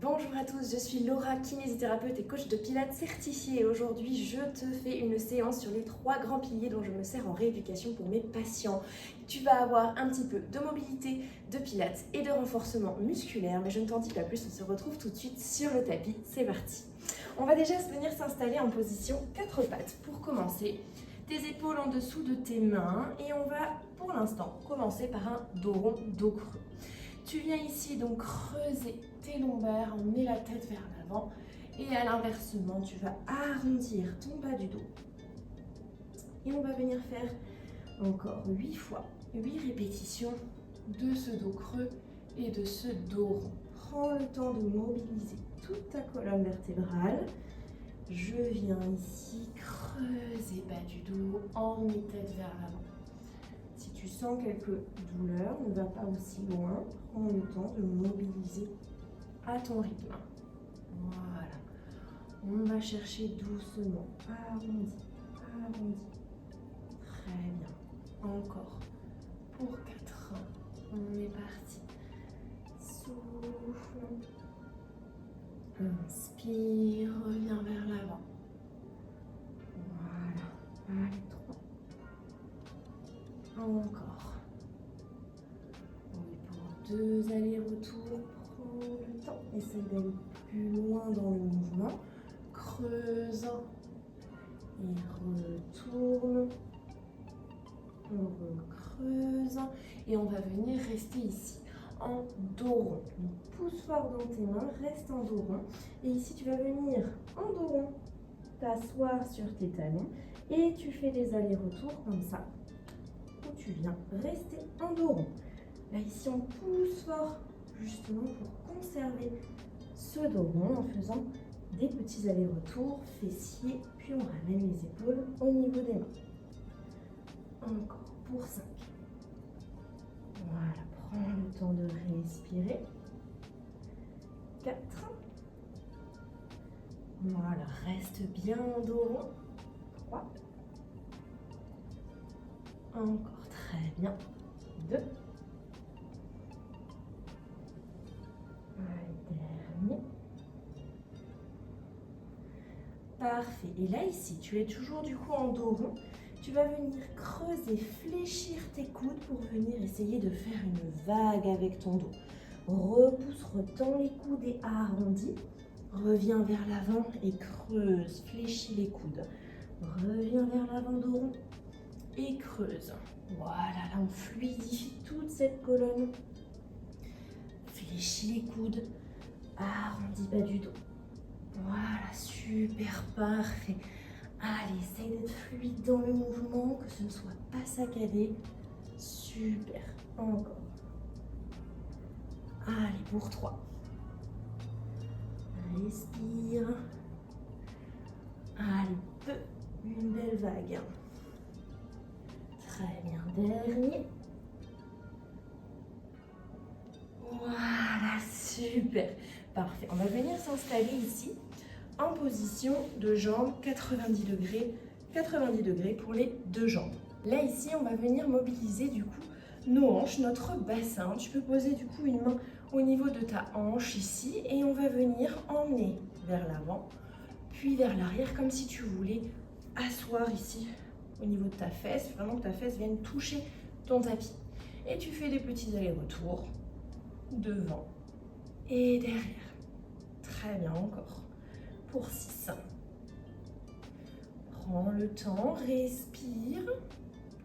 Bonjour à tous, je suis Laura, kinésithérapeute et coach de pilates certifiée. Et aujourd'hui, je te fais une séance sur les 3 grands piliers dont je me sers en rééducation pour mes patients. Tu vas avoir un petit peu de mobilité, de pilates et de renforcement musculaire, mais je ne t'en dis pas plus, on se retrouve tout de suite sur le tapis. C'est parti. On va déjà venir s'installer en position 4 pattes pour commencer. Tes épaules en dessous de tes mains et on va pour l'instant commencer par un dos rond, dos creux. Tu viens ici donc creuser tes lombaires, mets la tête vers l'avant et à l'inversement, tu vas arrondir ton bas du dos. Et on va venir faire encore 8 fois, 8 répétitions de ce dos creux et de ce dos rond. Prends le temps de mobiliser toute ta colonne vertébrale. Je viens ici creuser bas du dos, emmener tête vers l'avant. Si tu sens quelques douleurs, ne va pas aussi loin. Prends le temps de mobiliser à ton rythme. Voilà. On va chercher doucement. Arrondi, arrondi. Très bien. Encore. Pour 4. On est parti. Souffle. Inspire, reviens vers l'avant. Voilà. Allez, 3. Encore. On est pour 2 allers-retours. Prends le temps. Essaye d'aller plus loin dans le mouvement. Creuse. Et retourne. On recreuse. Et on va venir rester ici en dos rond. Donc, pousse fort dans tes mains. Reste en dos rond. Et ici, tu vas venir en dos rond. T'asseoir sur tes talons. Et tu fais des allers-retours comme ça. Où tu viens rester en dos rond. Là, ici, on pousse fort, justement pour conserver ce dos rond en faisant des petits allers-retours, fessiers, puis on ramène les épaules au niveau des mains. Encore pour 5. Voilà, prends le temps de respirer. 4. Voilà, reste bien en dos rond. 3. Encore très bien. 2. Allez, dernier. Parfait. Et là, ici, tu es toujours du coup en dos rond. Tu vas venir creuser, fléchir tes coudes pour venir essayer de faire une vague avec ton dos. Repousse, retends les coudes et arrondis. Reviens vers l'avant et creuse, fléchis les coudes. Reviens vers l'avant, dos rond. Et creuse. Voilà, là on fluidifie toute cette colonne. Fléchis les coudes. Arrondis bas du dos. Voilà, super, parfait. Allez, essaye d'être fluide dans le mouvement, que ce ne soit pas saccadé. Super, encore. Allez, pour 3. Respire. Allez, une belle vague. Très bien, dernier. Voilà, super. Parfait. On va venir s'installer ici en position de jambes 90 degrés pour les 2 jambes. Là, ici, on va venir mobiliser du coup nos hanches, notre bassin. Tu peux poser du coup une main au niveau de ta hanche ici et on va venir emmener vers l'avant, puis vers l'arrière comme si tu voulais asseoir ici au niveau de ta fesse, vraiment que ta fesse vienne toucher ton tapis. Et tu fais des petits allers-retours devant et derrière. Très bien, encore. Pour 6. Prends le temps, respire.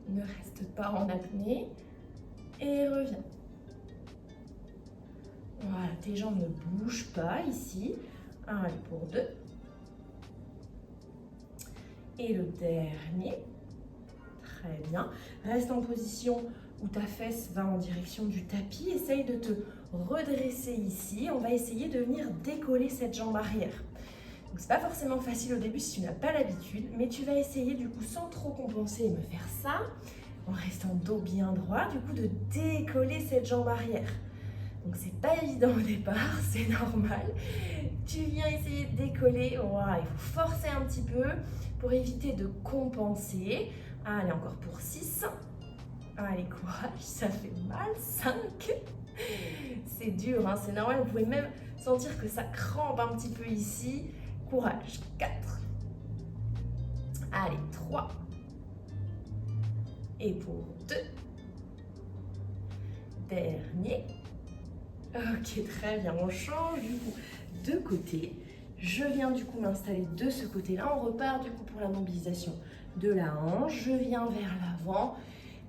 Ne reste pas en apnée. Et reviens. Voilà, tes jambes ne bougent pas ici. Allez, pour 2. Et le dernier. Très bien. Reste en position où ta fesse va en direction du tapis. Essaye de te redresser ici. On va essayer de venir décoller cette jambe arrière. Donc, c'est pas forcément facile au début si tu n'as pas l'habitude, mais tu vas essayer du coup sans trop compenser et me faire ça, en restant dos bien droit, du coup de décoller cette jambe arrière. Donc c'est pas évident au départ, c'est normal. Tu viens essayer de décoller, voilà, il faut forcer un petit peu pour éviter de compenser. Allez, encore pour 6. Allez, courage, ça fait mal. 5. C'est dur, hein, c'est normal, vous pouvez même sentir que ça crampe un petit peu ici. Courage. 4. Allez, 3. Et pour 2. Dernier. Ok, très bien. On change du coup de côté. Je viens du coup m'installer de ce côté-là. On repart du coup pour la mobilisation de la hanche. Je viens vers l'avant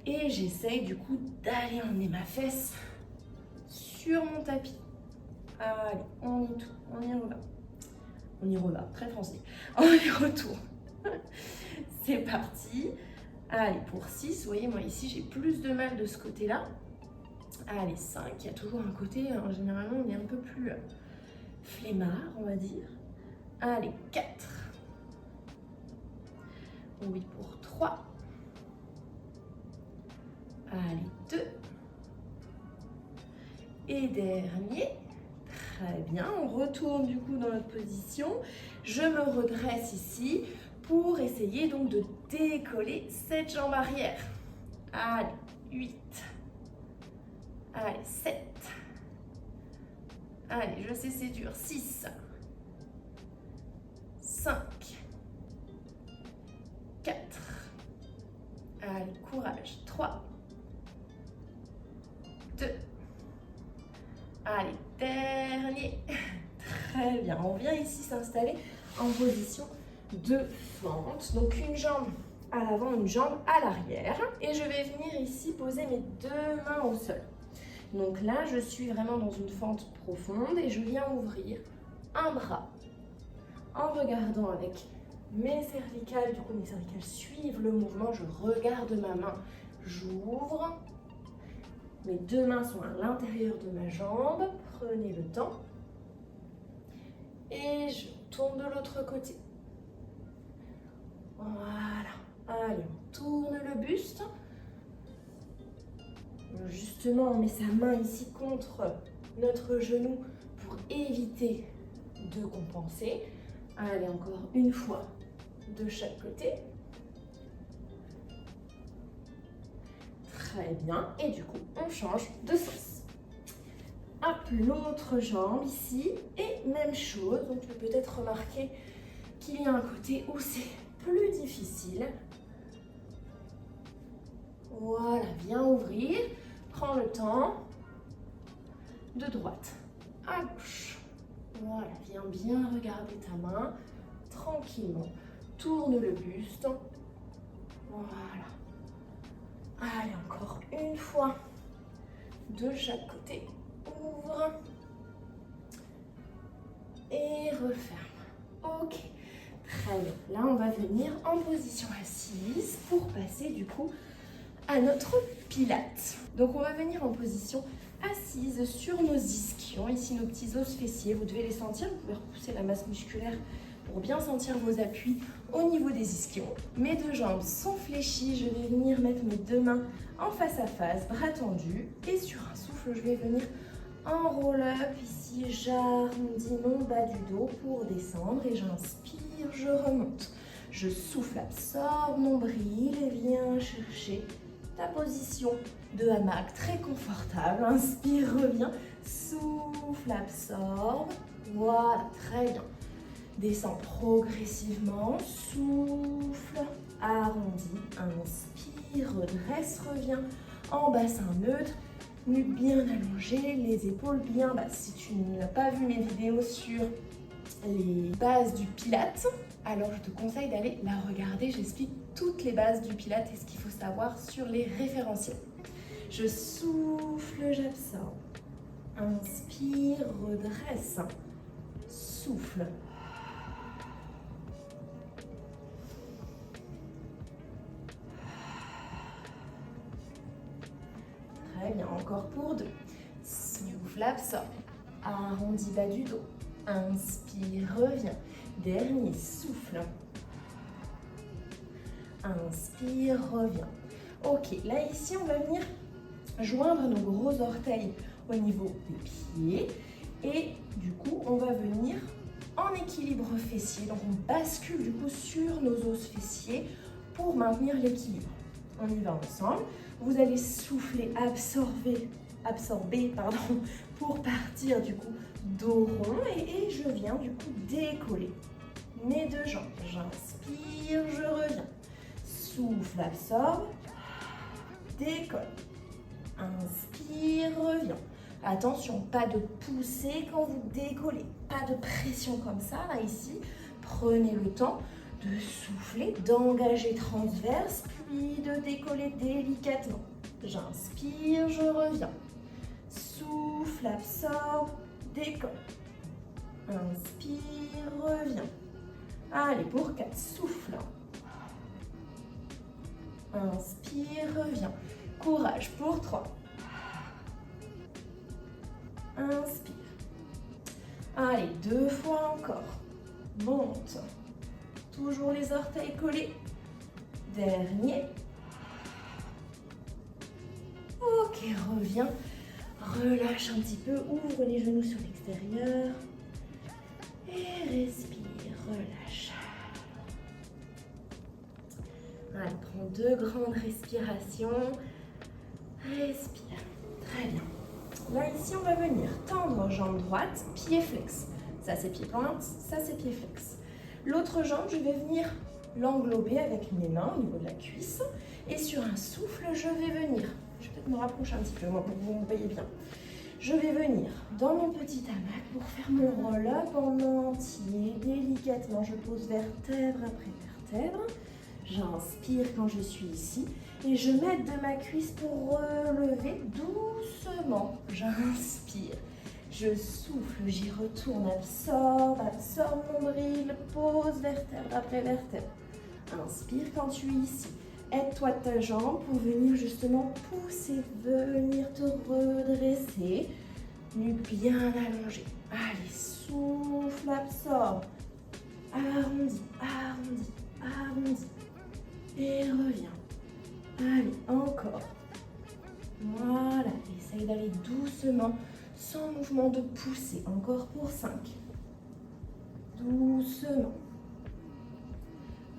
et j'essaye du coup d'aller emmener ma fesse sur mon tapis. Allez, on y reva. On y reva, très français. On y retourne. C'est parti. Allez, pour 6, vous voyez, moi ici, j'ai plus de mal de ce côté-là. Allez, 5, il y a toujours un côté, généralement, on est un peu plus flemmard, on va dire. Allez, 4. Oui, pour 3. Allez, 2. Et dernier. Très bien, on retourne du coup dans notre position. Je me redresse ici pour essayer donc de décoller cette jambe arrière. Allez, 8. Allez, 7. Allez, je sais c'est dur. 6. 5. 4. Allez, courage. 3. 2. Allez, dernier. Très bien. On vient ici s'installer en position de fente. Donc une jambe à l'avant, une jambe à l'arrière. Et je vais venir ici poser mes 2 mains au sol. Donc là, je suis vraiment dans une fente profonde et je viens ouvrir un bras en regardant avec mes cervicales. Du coup, mes cervicales suivent le mouvement. Je regarde ma main. J'ouvre. Mes 2 mains sont à l'intérieur de ma jambe. Prenez le temps. Et je tourne de l'autre côté. Voilà. Allez, on tourne le buste. Justement, on met sa main ici contre notre genou pour éviter de compenser. Allez, encore une fois de chaque côté. Très bien. Et du coup, on change de sens. Hop, l'autre jambe ici. Et même chose. Donc, tu peux peut-être remarquer qu'il y a un côté où c'est plus difficile. Voilà, viens ouvrir. Prends le temps. De droite à gauche. Voilà, viens bien regarder ta main. Tranquillement. Tourne le buste. Voilà. Allez, encore une fois. De chaque côté. Ouvre. Et referme. Ok. Très bien. Là, on va venir en position assise pour passer du coup à notre pilate. Donc, on va venir en position assise sur nos ischions. Ici, nos petits os fessiers. Vous devez les sentir. Vous pouvez repousser la masse musculaire pour bien sentir vos appuis au niveau des ischions. Mes 2 jambes sont fléchies. Je vais venir mettre mes 2 mains en face à face, bras tendus. Et sur un souffle, je vais venir en roll-up. Ici, j'arrondis mon bas du dos pour descendre. Et j'inspire, je remonte. Je souffle, absorbe nombril et viens chercher ta position de hamac très confortable. Inspire, reviens. Souffle, absorbe. Voilà, très bien. Descends progressivement, souffle, arrondis, inspire, redresse, reviens en bassin neutre, nuque bien allongée, les épaules bien basses. Si tu n'as pas vu mes vidéos sur les bases du pilate, alors je te conseille d'aller la regarder. J'explique toutes les bases du pilate et ce qu'il faut savoir sur les référentiels. Je souffle, j'absorbe. Inspire, redresse, souffle. Très bien, encore pour 2. Souffle, absorbe. Arrondis bas du dos. Inspire, reviens. Dernier, souffle. Inspire, reviens. Ok, là ici, on va venir joindre nos gros orteils au niveau des pieds. Et du coup, on va venir en équilibre fessier. Donc, on bascule du coup sur nos os fessiers pour maintenir l'équilibre. On y va ensemble. Vous allez souffler, absorber, pour partir du coup dos rond et je viens du coup décoller mes deux jambes. J'inspire, je reviens. Souffle, absorbe, décolle. Inspire, reviens. Attention, pas de poussée quand vous décollez, pas de pression comme ça, là, ici. Prenez le temps de souffler, d'engager transverse, puis de décoller délicatement. J'inspire, je reviens. Souffle, absorbe, décolle. Inspire, reviens. Allez, pour 4, souffle. Inspire, reviens. Courage pour 3. Inspire. Allez, 2 fois encore. Monte. Toujours les orteils collés. Dernier. Ok, reviens. Relâche un petit peu. Ouvre les genoux sur l'extérieur. Et respire. Relâche. Allez, prends 2 grandes respirations. Respire. Très bien. Là, ici, on va venir tendre jambe droite, pied flex. Ça, c'est pied pointe, ça, c'est pied flex. L'autre jambe, je vais venir l'englober avec mes mains au niveau de la cuisse. Et sur un souffle, je vais venir. Je vais peut-être me rapprocher un petit peu, moi, pour que vous me voyez bien. Je vais venir dans mon petit hamac pour faire mon roll-up en entier. Délicatement, je pose vertèbre après vertèbre. J'inspire quand je suis ici. Et je m'aide de ma cuisse pour relever doucement. J'inspire. Je souffle, j'y retourne, absorbe, absorbe mon nombril, pose vertèbre après vertèbre. Inspire quand tu es ici. Aide-toi de ta jambe pour venir justement pousser, venir te redresser. Nuque bien allongée. Allez, souffle, absorbe. Arrondis, arrondis, arrondis. Et reviens. Allez, encore. Voilà, essaye d'aller doucement, sans mouvement de poussée. Encore pour 5. Doucement.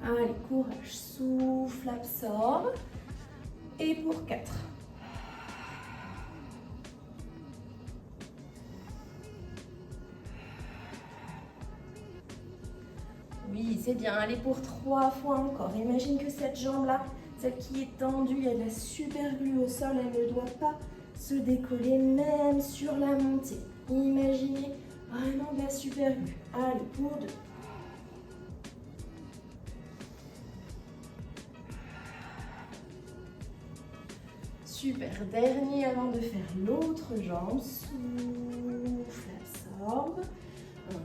Allez, courage. Souffle, absorbe. Et pour 4. Oui, c'est bien. Allez, pour 3 fois encore. Imagine que cette jambe-là, celle qui est tendue, il y a de la super glue au sol, elle ne doit pas se décoller même sur la montée. Imaginez vraiment de la super glue. Allez, pour 2. Super, dernier avant de faire l'autre jambe. Souffle, absorbe,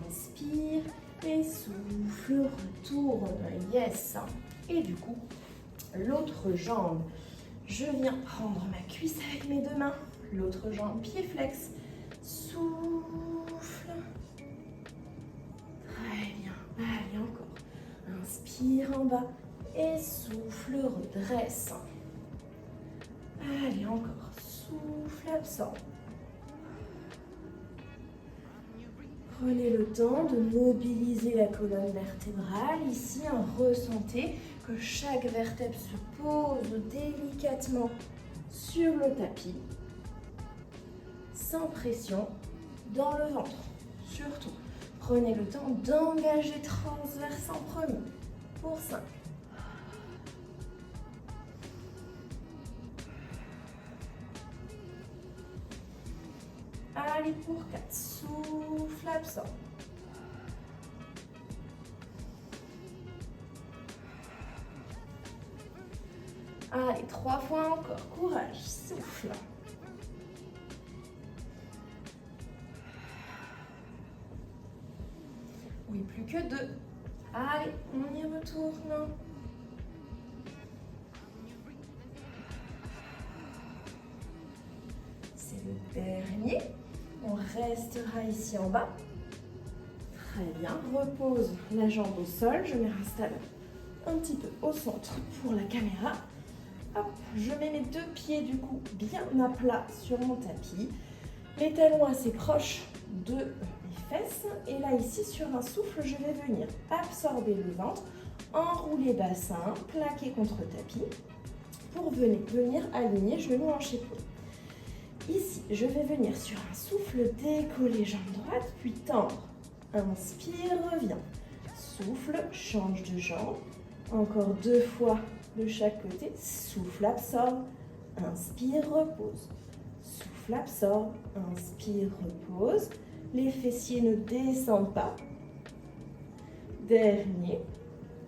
inspire et souffle, retourne. Yes. Et du coup, l'autre jambe, je viens prendre ma cuisse avec mes 2 mains. L'autre jambe, pied flex. Souffle. Très bien. Allez, encore. Inspire en bas et souffle, redresse. Allez, encore. Souffle, absorbe. Prenez le temps de mobiliser la colonne vertébrale. Ici, ressentez que chaque vertèbre se pose délicatement sur le tapis, sans pression, dans le ventre. Surtout, prenez le temps d'engager transverse en premier. Pour 5. Allez, pour 4. Souffle, absorbe. Allez, 3 fois encore. Courage, souffle. Oui, plus que 2. Allez, on y retourne. C'est le dernier. On restera ici en bas. Très bien. Repose la jambe au sol. Je me réinstalle un petit peu au centre pour la caméra. Hop, je mets mes 2 pieds du coup bien à plat sur mon tapis. Les talons assez proches de mes fesses. Et là ici, sur un souffle, je vais venir absorber le ventre, enrouler bassin, plaquer contre le tapis pour venir aligner genou hanche épaule. Ici, je vais venir sur un souffle, décoller jambe droite, puis tendre. Inspire, reviens. Souffle, change de jambe. Encore 2 fois de chaque côté. Souffle, absorbe. Inspire, repose. Souffle, absorbe. Inspire, repose. Les fessiers ne descendent pas. Dernier.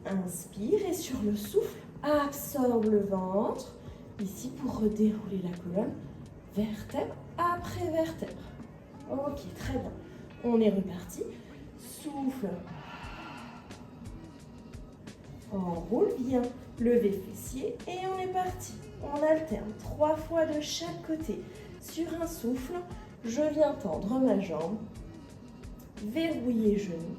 Inspire et sur le souffle, absorbe le ventre. Ici pour redérouler la colonne. Vertèbre après vertèbre. Ok, très bien. On est reparti. Souffle. Enroule bien. Levez fessier et on est parti. On alterne 3 fois de chaque côté. Sur un souffle, je viens tendre ma jambe, verrouiller genou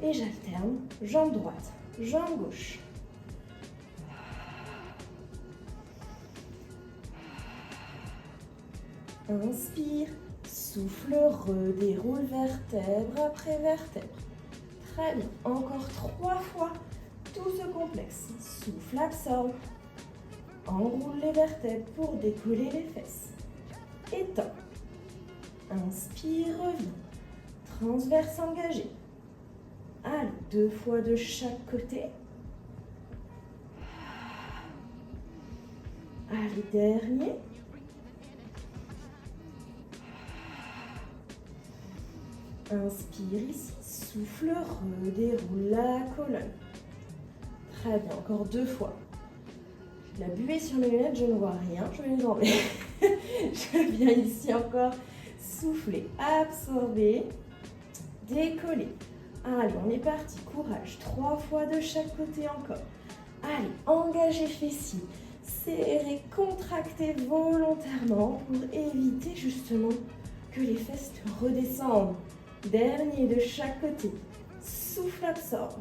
et j'alterne jambe droite, jambe gauche. Inspire, souffle, redéroule vertèbre après vertèbre. Très bien, encore 3 fois tout ce complexe. Souffle, absorbe. Enroule les vertèbres pour décoller les fesses. Étends. Inspire, reviens. Transverse engagé. Allez, 2 fois de chaque côté. Allez, dernier. Inspire ici, souffle, redéroule la colonne. Très bien, encore 2 fois. J'ai de la buée sur mes lunettes, je ne vois rien, je vais les enlever. Je viens ici encore souffler, absorber, décoller. Allez, on est parti, courage, 3 fois de chaque côté encore. Allez, engagez fessiers, serrez, contractez volontairement pour éviter justement que les fesses redescendent. Dernier de chaque côté. Souffle, absorbe.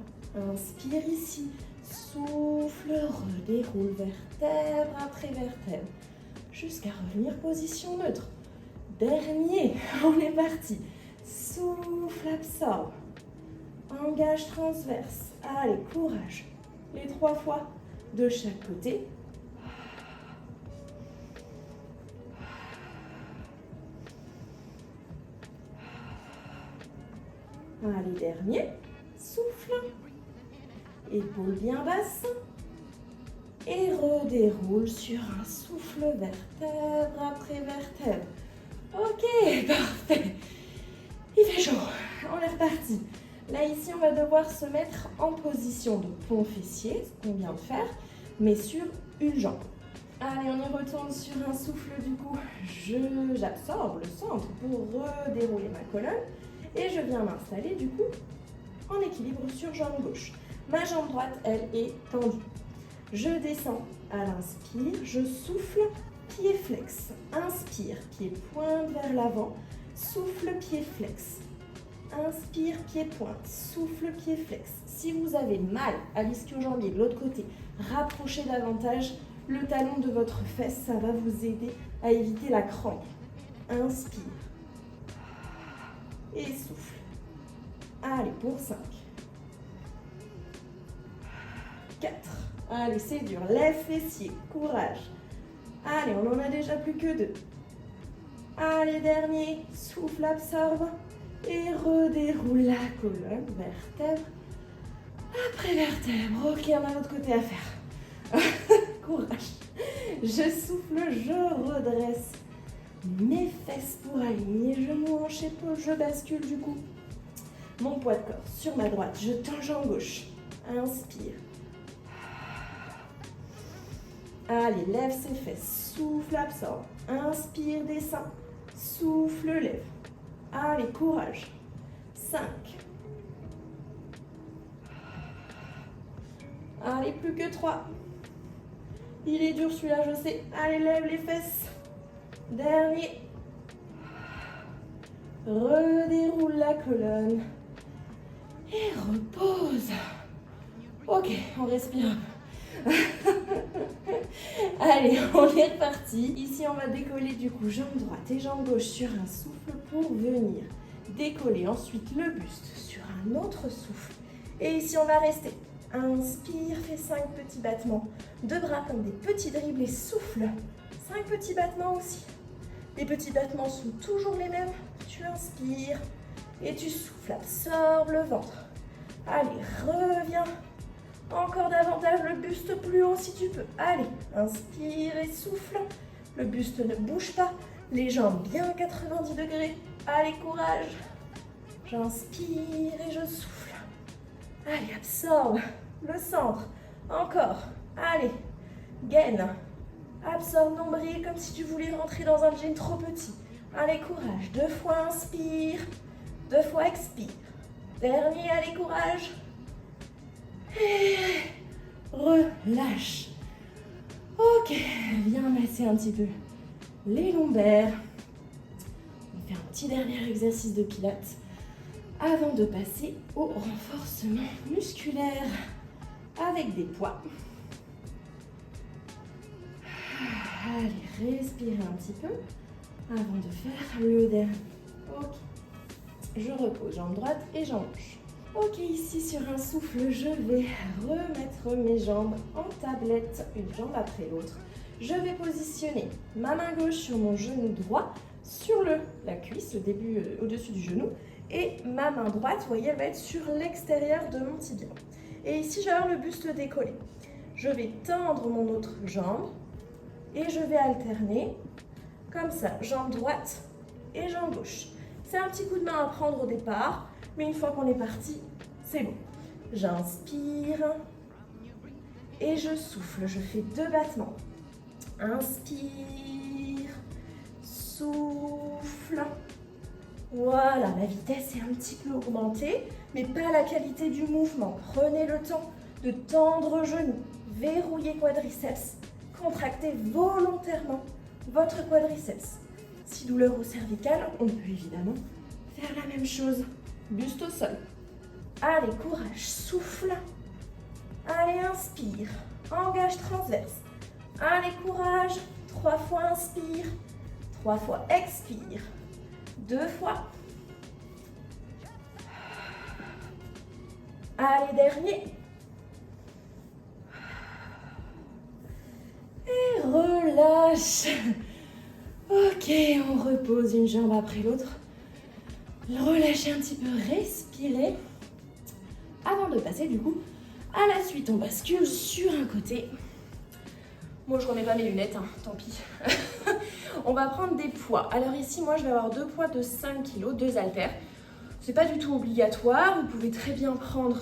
Inspire ici. Souffle, redéroule vertèbre après vertèbre. Jusqu'à revenir position neutre. Dernier, on est parti. Souffle, absorbe. Engage transverse. Allez, courage. Les 3 fois de chaque côté. Allez, dernier. Souffle. Épaule bien basse. Et redéroule sur un souffle vertèbre après vertèbre. Ok, parfait. Il fait chaud. On est reparti. Là, ici, on va devoir se mettre en position de pont fessier, ce qu'on vient de faire, mais sur une jambe. Allez, on y retourne sur un souffle du coup. J'absorbe le centre pour redérouler ma colonne. Et je viens m'installer du coup en équilibre sur jambe gauche. Ma jambe droite, elle, est tendue. Je descends à l'inspire, je souffle, pied flex. Inspire, pied pointe vers l'avant, souffle, pied flex. Inspire, pied pointe, souffle, pied flex. Si vous avez mal à l'ischio-jambier de l'autre côté, rapprochez davantage le talon de votre fesse, ça va vous aider à éviter la crampe. Inspire. Et souffle. Allez, pour 5. 4. Allez, c'est dur. Lève fessier. Courage. Allez, on en a déjà plus que 2. Allez, dernier. Souffle, absorbe. Et redéroule la colonne. Vertèbre. Après vertèbre. Ok, on a l'autre côté à faire. Courage. Je souffle, je redresse mes fesses pour aligner genoux, hanches, épaules. Je bascule du coup mon poids de corps sur ma droite. Je tends jambe gauche. Inspire. Allez, lève ses fesses. Souffle, absorbe. Inspire, descend. Souffle, lève. Allez, courage. 5. Allez, plus que 3. Il est dur celui-là, je sais. Allez, lève les fesses. Dernier. Redéroule la colonne. Et repose. Ok, on respire un peu. Allez, on est reparti. Ici, on va décoller du coup jambe droite et jambe gauche sur un souffle pour venir décoller ensuite le buste sur un autre souffle. Et ici, on va rester. Inspire, fais 5 petits battements. 2 bras comme des petits dribbles et souffle. 5 petits battements aussi. Les petits battements sont toujours les mêmes. Tu inspires et tu souffles, absorbe le ventre. Allez, reviens. Encore davantage le buste plus haut si tu peux. Allez, inspire et souffle. Le buste ne bouge pas. Les jambes bien 90 degrés. Allez, courage. J'inspire et je souffle. Allez, absorbe le centre. Encore. Allez, gaine. Absorbe nombril comme si tu voulais rentrer dans un jean trop petit. Allez, courage. 2 fois inspire. 2 fois expire. Dernier, allez, courage. Et relâche. Ok, viens masser un petit peu les lombaires. On fait un petit dernier exercice de pilates avant de passer au renforcement musculaire avec des poids. Allez, respirez un petit peu avant de faire le dernier. Ok, je repose jambe droite et jambe gauche. Ok, ici sur un souffle, je vais remettre mes jambes en tablette, une jambe après l'autre. Je vais positionner ma main gauche sur mon genou droit, sur la cuisse, le début au-dessus du genou, et ma main droite, vous voyez, elle va être sur l'extérieur de mon tibia. Et ici, je vais avoir le buste décollé. Je vais tendre mon autre jambe et je vais alterner comme ça, jambe droite et jambe gauche. C'est un petit coup de main à prendre au départ, mais une fois qu'on est parti, c'est bon. J'inspire et je souffle. Je fais 2 battements. Inspire, souffle. Voilà, la vitesse est un petit peu augmentée, mais pas la qualité du mouvement. Prenez le temps de tendre genoux, verrouiller quadriceps, contractez volontairement votre quadriceps. Si douleur au cervical, on peut évidemment faire la même chose. Buste au sol. Allez, courage, souffle. Allez, inspire. Engage transverse. Allez, courage. 3 fois inspire. 3 fois expire. 2 fois. Allez, dernier. Et relâche. Ok, on repose une jambe après l'autre. Relâchez un petit peu, respirez. Avant de passer du coup à la suite, on bascule sur un côté. Moi, je remets pas mes lunettes, hein, tant pis. On va prendre des poids. Alors ici, moi, je vais avoir 2 poids de 5 kg, 2 haltères. C'est pas du tout obligatoire. Vous pouvez très bien prendre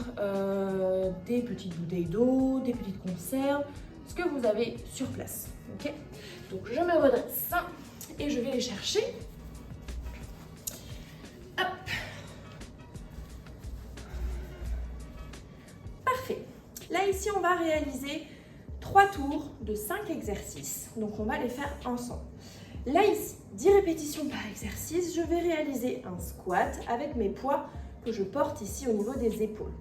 des petites bouteilles d'eau, des petites conserves, ce que vous avez sur place. Ok ? Donc, je me redresse et je vais les chercher. Hop. Parfait. Là, ici, on va réaliser 3 tours de 5 exercices. Donc, on va les faire ensemble. Là, ici, 10 répétitions par exercice. Je vais réaliser un squat avec mes poids que je porte ici au niveau des épaules.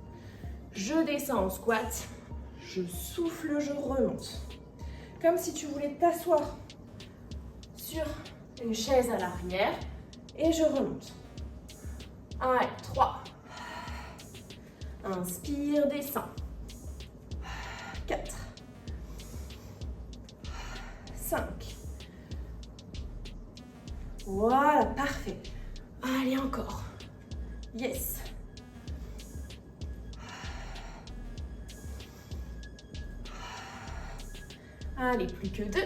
Je descends en squat. Je souffle, je remonte. Comme si tu voulais t'asseoir sur une chaise à l'arrière. Et je remonte. Allez, 3. Inspire, descends. 4. 5. Voilà, parfait. Allez, encore. Yes. Allez, plus que 2.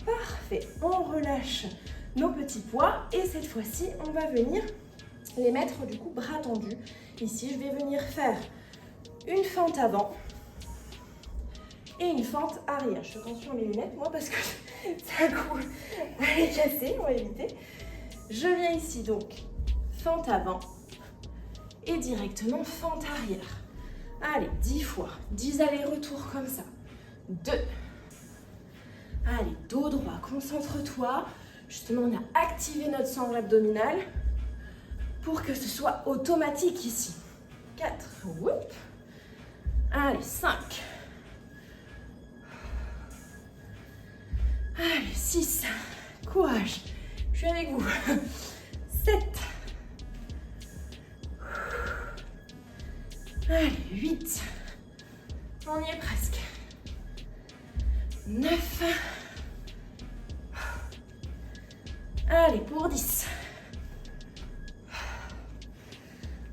Parfait. On relâche nos petits poids et cette fois-ci, on va venir les mettre du coup bras tendus. Ici, je vais venir faire une fente avant et une fente arrière. Je fais attention à mes lunettes, moi, parce que ça a coup à les casser, on va éviter. Je viens ici donc, fente avant et directement fente arrière. Allez, 10 fois, 10 allers-retours comme ça. 2. Allez, dos droit, concentre-toi. Justement, on a activé notre sangle abdominale pour que ce soit automatique ici. 4. Whoop. Allez, 5. Allez, 6. Courage. Je suis avec vous. 7. Allez, 8. On y est presque. 10.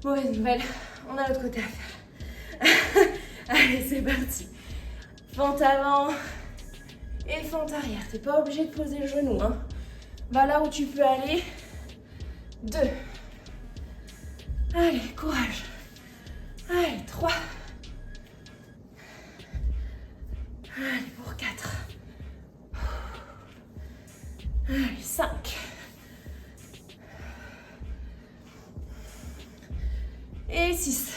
Mauvaise nouvelle, on a l'autre côté à faire. Allez, c'est parti. Fente avant et fente arrière. T'es pas obligé de poser le genou, hein. Va là où tu peux aller. 2. Allez, courage. Allez, 3. Allez, pour 4. Allez, 5. Et 6.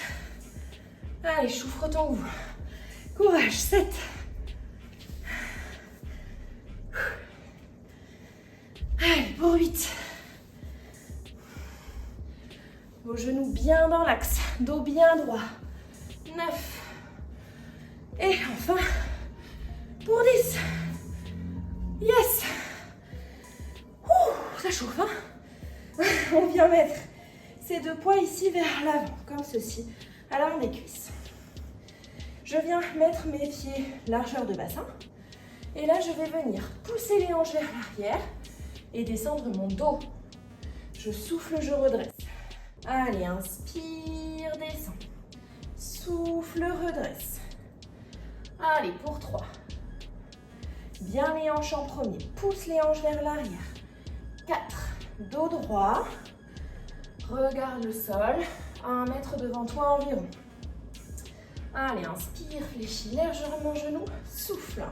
Allez, choufre ton goût. Courage, 7. Allez, pour 8. Vos genoux bien dans l'axe, dos bien droit. 9. Et enfin, pour 10. Yes. Ouh, ça chauffe, hein. On vient mettre ces deux poids ici vers l'avant, comme ceci, à l'avant des cuisses. Je viens mettre mes pieds largeur de bassin. Et là, je vais venir pousser les hanches vers l'arrière et descendre mon dos. Je souffle, je redresse. Allez, inspire, descends. Souffle, redresse. Allez, pour 3. Bien les hanches en premier. Pousse les hanches vers l'arrière. 4. Dos droit. Regarde le sol. À 1 mètre devant toi environ. Allez, inspire, fléchis légèrement genoux. Souffle.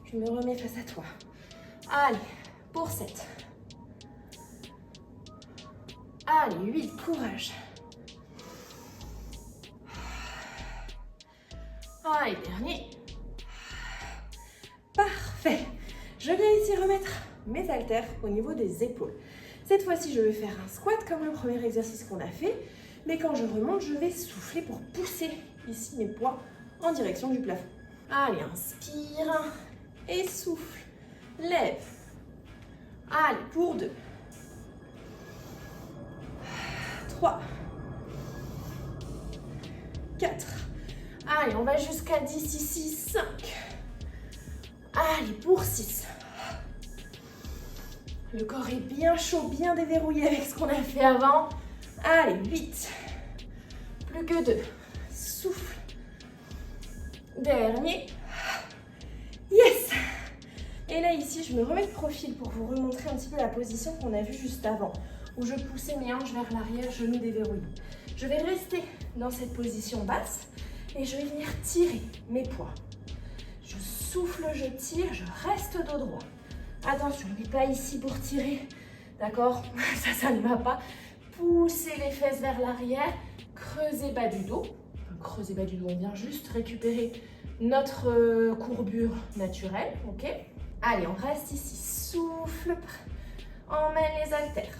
Je me remets face à toi. Allez, pour 7. Allez, 8, courage. Allez, dernier. Parfait. Je viens ici remettre mes haltères au niveau des épaules. Cette fois-ci, je vais faire un squat comme le premier exercice qu'on a fait. Mais quand je remonte, je vais souffler pour pousser ici mes poids en direction du plafond. Allez, inspire et souffle. Lève. Allez, pour 2. 3. 4. Allez, on va jusqu'à 10 ici. 5. Allez, pour 6. Le corps est bien chaud, bien déverrouillé avec ce qu'on a fait avant. Allez, 8. Plus que 2. Souffle. Dernier. Yes. Et là, ici, je me remets de profil pour vous remontrer un petit peu la position qu'on a vue juste avant, où je poussais mes hanches vers l'arrière, genoux déverrouillés. Je vais rester dans cette position basse et je vais venir tirer mes poids. Je souffle, je tire, je reste dos droit. Attention, on n'est pas ici pour tirer, d'accord? Ça ne va pas. Poussez les fesses vers l'arrière, creusez bas du dos. Creusez bas du dos, on vient juste récupérer notre courbure naturelle, ok? Allez, on reste ici, souffle, emmène les haltères.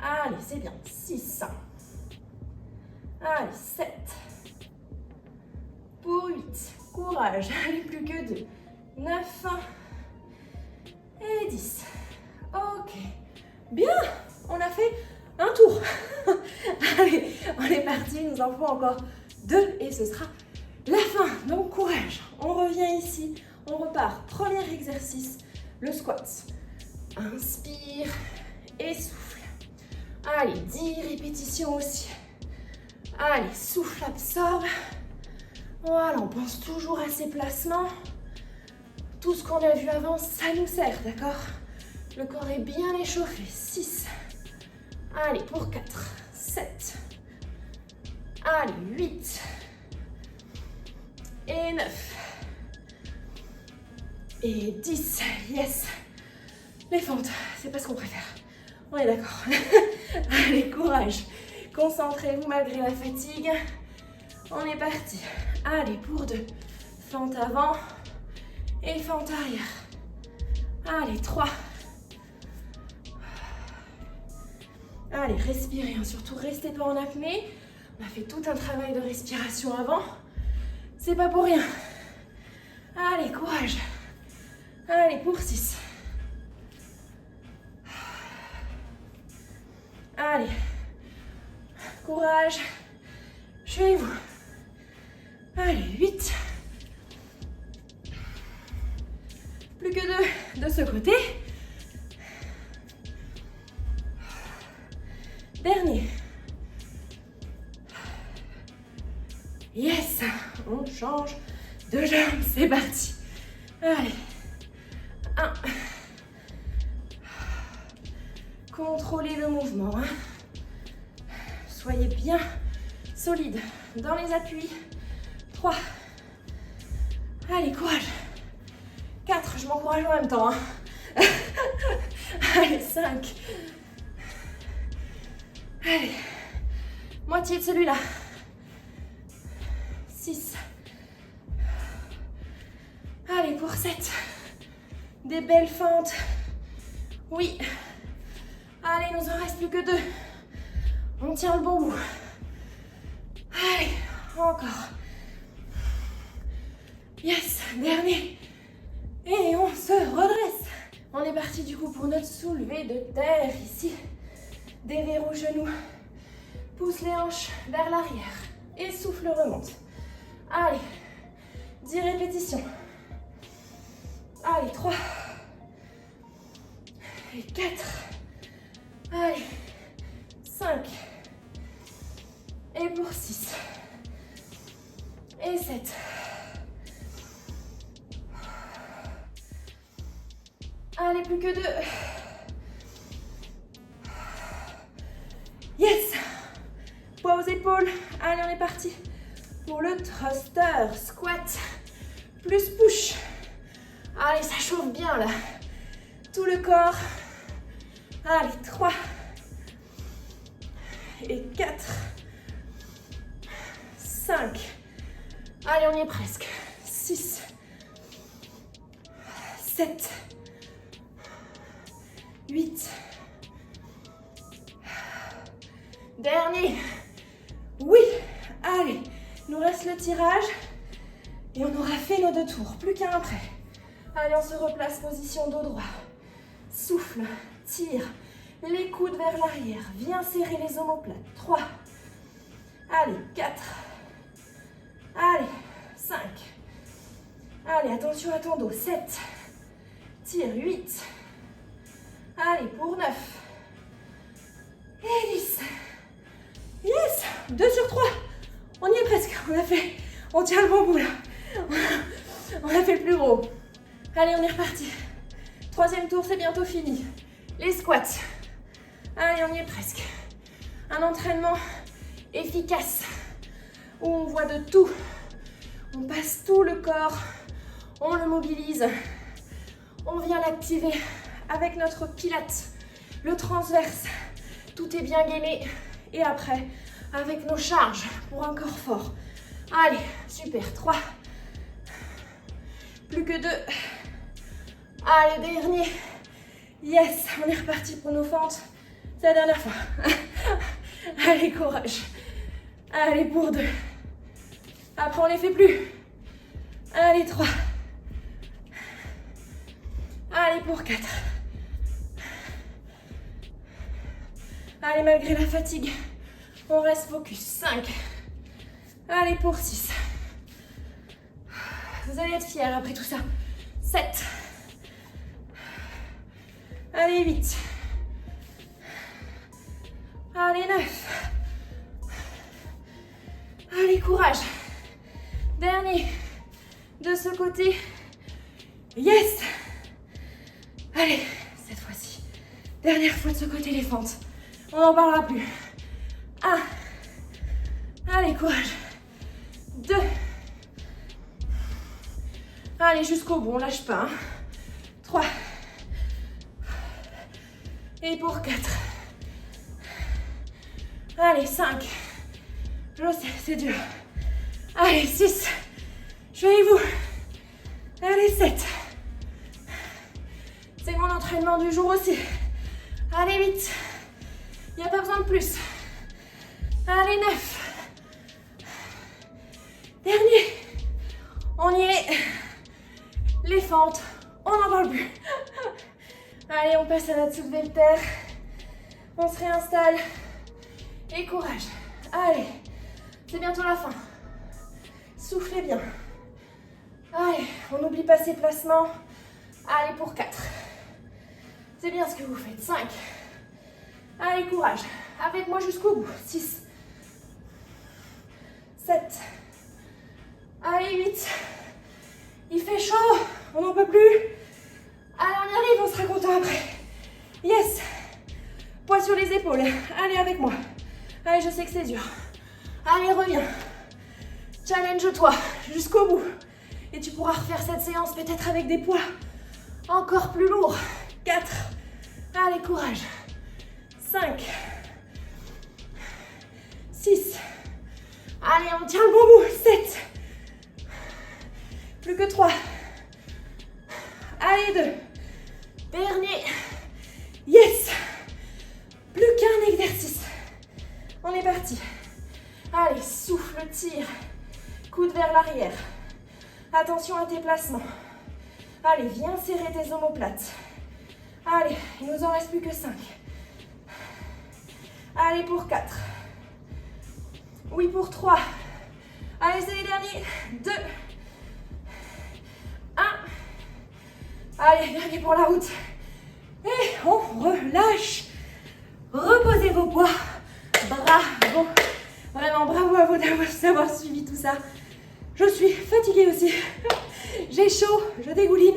Allez, c'est bien, 6. Allez, 7. Pour 8. Courage, allez, plus que 2. 9. Et 10. Ok. Bien, on a fait un tour. Allez, on est parti, il nous en faut encore 2 et ce sera la fin. Donc courage, on revient ici, on repart. Premier exercice, le squat. Inspire et souffle. Allez, 10 répétitions aussi. Allez, souffle, absorbe. Voilà, on pense toujours à ces placements. Tout ce qu'on a vu avant, ça nous sert, d'accord? Le corps est bien échauffé. 6. Allez, pour 4. 7. Allez, 8. Et 9. Et 10. Yes. Les fentes, c'est pas ce qu'on préfère. On est d'accord. Allez, courage. Concentrez-vous malgré la fatigue. On est parti. Allez, pour 2. Fente avant et fente arrière. Allez, 3. Allez, respirez, hein. Surtout restez pas en apnée. On a fait tout un travail de respiration avant. C'est pas pour rien. Allez, courage. Allez, pour 6. Allez. Courage. Suivez-vous. Allez, 8. Plus que 2 de ce côté. Dernier. Yes, on change de jambe, c'est parti. Allez, 1. Contrôlez le mouvement. Hein. Soyez bien solide dans les appuis. 3. Allez, courage. 4, je m'encourage en même temps. Hein. Allez, 5. Allez, moitié de celui-là. 6. Allez, pour 7. Des belles fentes. Oui. Allez, il nous en reste plus que 2. On tient le bon bout. Allez, encore. Yes, dernier. Et on se redresse. On est parti du coup pour notre soulevé de terre ici. Déverrouille genoux. Pousse les hanches vers l'arrière. Et souffle remonte. Allez, 10 répétitions. Allez, 3. Et 4. Allez, 5. Et pour 6. Et 7. Allez, plus que 2. Yes. Poids aux épaules. Allez, on est parti pour le thruster squat plus push. Allez, ça chauffe bien là. Tout le corps. Allez, 3. Et 4. 5. Allez, on y est presque. 6. 7. 8. Dernier. Oui. Allez, il nous reste le tirage. Et on aura fait nos 2 tours. Plus qu'un après. Allez, on se replace, position dos droit. Souffle, tire. Les coudes vers l'arrière. Viens serrer les omoplates. 3. Allez, 4. Allez, 5. Allez, attention à ton dos. 7. Tire, 8. Allez, pour 9. Et 10. Yes, 2 sur 3. On y est presque. On tient le bon bout là. On a fait le plus gros. Allez, on est reparti. 3e tour, c'est bientôt fini. Les squats. Allez, on y est presque. Un entraînement efficace où on voit de tout. On passe tout le corps. On le mobilise. On vient l'activer avec notre pilate, le transverse. Tout est bien gainé. Et après, avec nos charges pour un corps fort. Allez, super. 3. Plus que 2. Allez, dernier. Yes, on est reparti pour nos fentes. C'est la dernière fois. Allez, courage. Allez, pour 2. Après, on les fait plus. Allez, 3. Allez, pour 4. Allez, malgré la fatigue, on reste focus. 5. Allez, pour 6. Vous allez être fiers après tout ça. 7. Allez, 8. Allez, 9. Allez, courage. Dernier. De ce côté. Yes. Allez, cette fois-ci. Dernière fois de ce côté, les fentes. On n'en parlera plus. 1. Allez, courage. 2. Allez, jusqu'au bout, on lâche pas. 3. Et pour 4. Allez, 5. Je sais, c'est dur. Allez, 6. Je suis avec vous. Allez, 7. C'est mon entraînement du jour aussi. Allez, 8. Il n'y a pas besoin de plus. Allez, 9. Dernier. On y est. Les fentes, on n'en parle plus. Allez, on passe à notre soulevé de terre. On se réinstalle. Et courage. Allez, c'est bientôt la fin. Soufflez bien. Allez, on n'oublie pas ces placements. Allez, pour 4. C'est bien ce que vous faites. 5. Allez, courage. Avec moi jusqu'au bout. 6. 7. Allez, 8. Il fait chaud. On n'en peut plus. Allez, on y arrive. On sera content après. Yes. Poids sur les épaules. Allez, avec moi. Allez, je sais que c'est dur. Allez, reviens. Challenge-toi jusqu'au bout. Et tu pourras refaire cette séance peut-être avec des poids encore plus lourds. 4. Allez, courage. 5. 6. Allez, on tient le bon bout. 7. Plus que 3. Allez, 2. Dernier. Yes. Plus qu'un exercice. On est parti. Allez, souffle, tire. Coude vers l'arrière. Attention à tes placements. Allez, viens serrer tes omoplates. Allez, il nous en reste plus que 5. Allez, pour 4. Oui, pour 3. Allez, c'est les derniers. 2. 1. Allez, dernier pour la route. Et on relâche. Reposez vos poids. Bravo. Vraiment, bravo à vous d'avoir suivi tout ça. Je suis fatiguée aussi. J'ai chaud, je dégouline.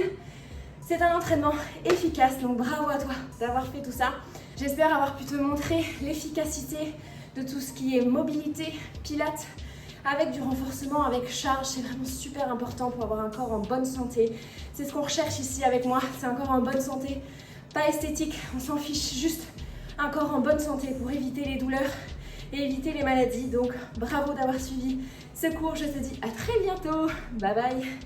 C'est un entraînement efficace, donc bravo à toi d'avoir fait tout ça. J'espère avoir pu te montrer l'efficacité de tout ce qui est mobilité, pilates, avec du renforcement, avec charge. C'est vraiment super important pour avoir un corps en bonne santé. C'est ce qu'on recherche ici avec moi, c'est un corps en bonne santé, pas esthétique, on s'en fiche, juste un corps en bonne santé pour éviter les douleurs et éviter les maladies. Donc bravo d'avoir suivi ce cours, je te dis à très bientôt, bye bye.